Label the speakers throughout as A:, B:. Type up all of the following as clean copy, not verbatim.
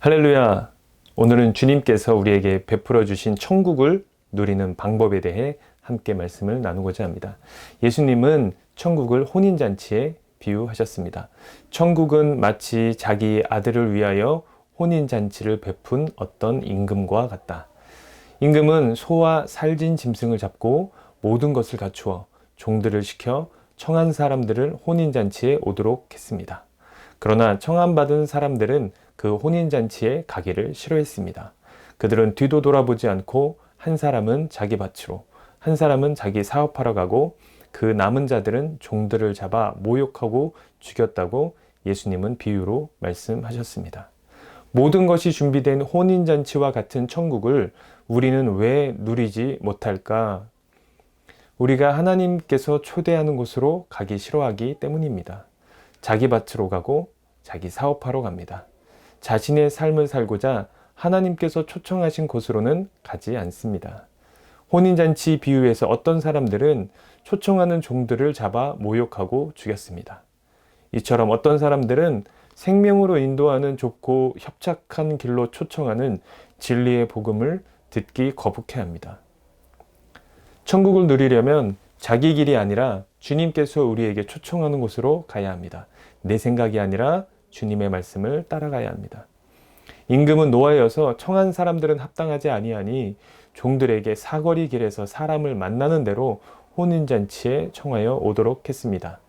A: 할렐루야! 오늘은 주님께서 우리에게 베풀어 주신 천국을 누리는 방법에 대해 함께 말씀을 나누고자 합니다. 예수님은 천국을 혼인잔치에 비유하셨습니다. 천국은 마치 자기 아들을 위하여 혼인잔치를 베푼 어떤 임금과 같다. 임금은 소와 살진 짐승을 잡고 모든 것을 갖추어 종들을 시켜 청한 사람들을 혼인잔치에 오도록 했습니다. 그러나 청함받은 사람들은 그 혼인잔치에 가기를 싫어했습니다. 그들은 뒤도 돌아보지 않고 한 사람은 자기 밭으로, 한 사람은 자기 사업하러 가고 그 남은 자들은 종들을 잡아 모욕하고 죽였다고 예수님은 비유로 말씀하셨습니다. 모든 것이 준비된 혼인잔치와 같은 천국을 우리는 왜 누리지 못할까? 우리가 하나님께서 초대하는 곳으로 가기 싫어하기 때문입니다. 자기 밭으로 가고 자기 사업하러 갑니다. 자신의 삶을 살고자 하나님께서 초청하신 곳으로는 가지 않습니다. 혼인잔치 비유에서 어떤 사람들은 초청하는 종들을 잡아 모욕하고 죽였습니다. 이처럼 어떤 사람들은 생명으로 인도하는 좁고 협착한 길로 초청하는 진리의 복음을 듣기 거북해합니다. 천국을 누리려면 자기 길이 아니라 주님께서 우리에게 초청하는 곳으로 가야 합니다. 내 생각이 아니라 주님의 말씀을 따라가야 합니다. 임금은 노하여서 청한 사람들은 합당하지 아니하니 종들에게 사거리 길에서 사람을 만나는 대로 혼인잔치에 청하여 오도록 했습니다.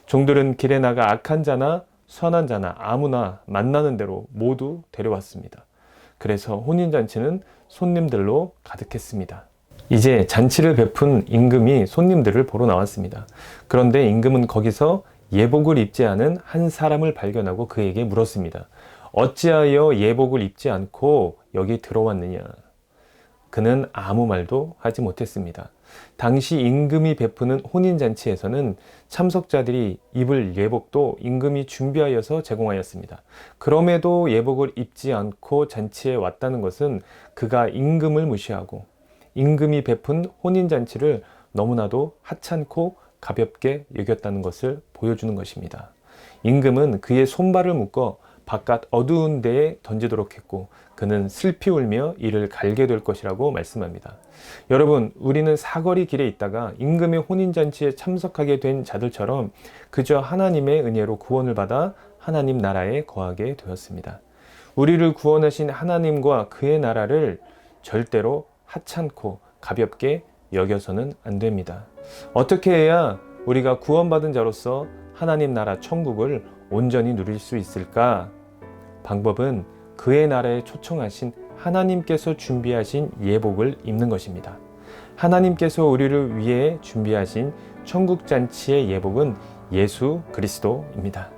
A: 종들은 길에 나가 악한 자나 선한 자나 아무나 만나는 대로 모두 데려왔습니다. 그래서 혼인잔치는 손님들로 가득했습니다. 이제 잔치를 베푼 임금이 손님들을 보러 나왔습니다. 그런데 임금은 거기서 예복을 입지 않은 한 사람을 발견하고 그에게 물었습니다. 어찌하여 예복을 입지 않고 여기 들어왔느냐? 그는 아무 말도 하지 못했습니다. 당시 임금이 베푸는 혼인잔치에서는 참석자들이 입을 예복도 임금이 준비하여서 제공하였습니다. 그럼에도 예복을 입지 않고 잔치에 왔다는 것은 그가 임금을 무시하고 임금이 베푼 혼인잔치를 너무나도 하찮고 가볍게 여겼다는 것을 보여주는 것입니다. 임금은 그의 손발을 묶어 바깥 어두운 데에 던지도록 했고 그는 슬피 울며 이를 갈게 될 것이라고 말씀합니다. 여러분, 우리는 사거리 길에 있다가 임금의 혼인잔치에 참석하게 된 자들처럼 그저 하나님의 은혜로 구원을 받아 하나님 나라에 거하게 되었습니다. 우리를 구원하신 하나님과 그의 나라를 절대로 하찮고 가볍게 여겨서는 안 됩니다. 어떻게 해야 우리가 구원받은 자로서 하나님 나라 천국을 온전히 누릴 수 있을까? 방법은 그의 나라에 초청하신 하나님께서 준비하신 예복을 입는 것입니다. 하나님께서 우리를 위해 준비하신 천국잔치의 예복은 예수 그리스도입니다.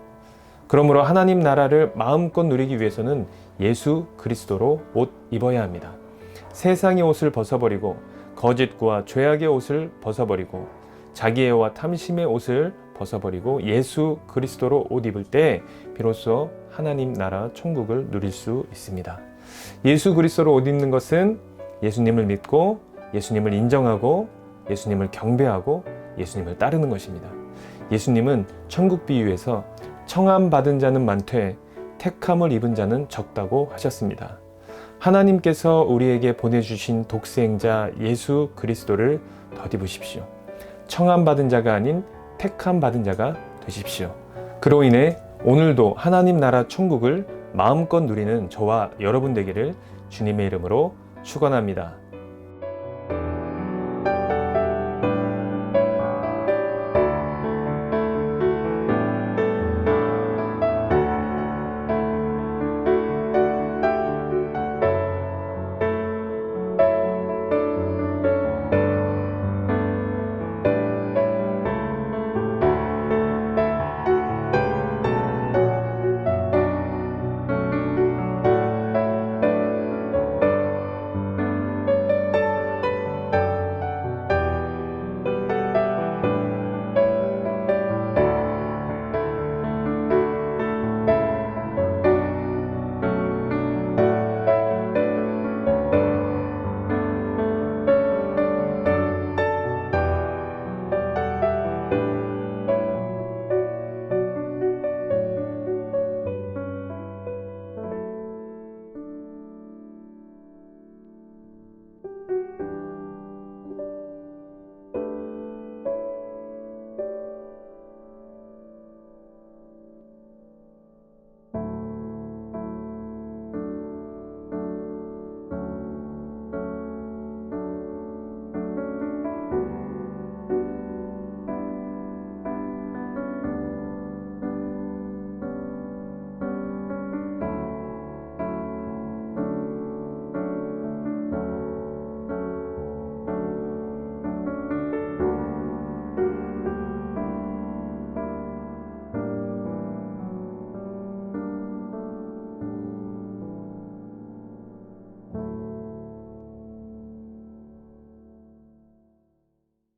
A: 그러므로 하나님 나라를 마음껏 누리기 위해서는 예수 그리스도로 옷 입어야 합니다. 세상의 옷을 벗어버리고 거짓과 죄악의 옷을 벗어버리고 자기애와 탐심의 옷을 벗어버리고 예수 그리스도로 옷 입을 때 비로소 하나님 나라 천국을 누릴 수 있습니다. 예수 그리스도로 옷 입는 것은 예수님을 믿고 예수님을 인정하고 예수님을 경배하고 예수님을 따르는 것입니다. 예수님은 천국 비유에서 청함 받은 자는 많되 택함을 입은 자는 적다고 하셨습니다. 하나님께서 우리에게 보내주신 독생자 예수 그리스도를 덧입으십시오. 청함 받은 자가 아닌 택함 받은 자가 되십시오. 그로 인해 오늘도 하나님 나라 천국을 마음껏 누리는 저와 여러분 되기를 주님의 이름으로 축원합니다.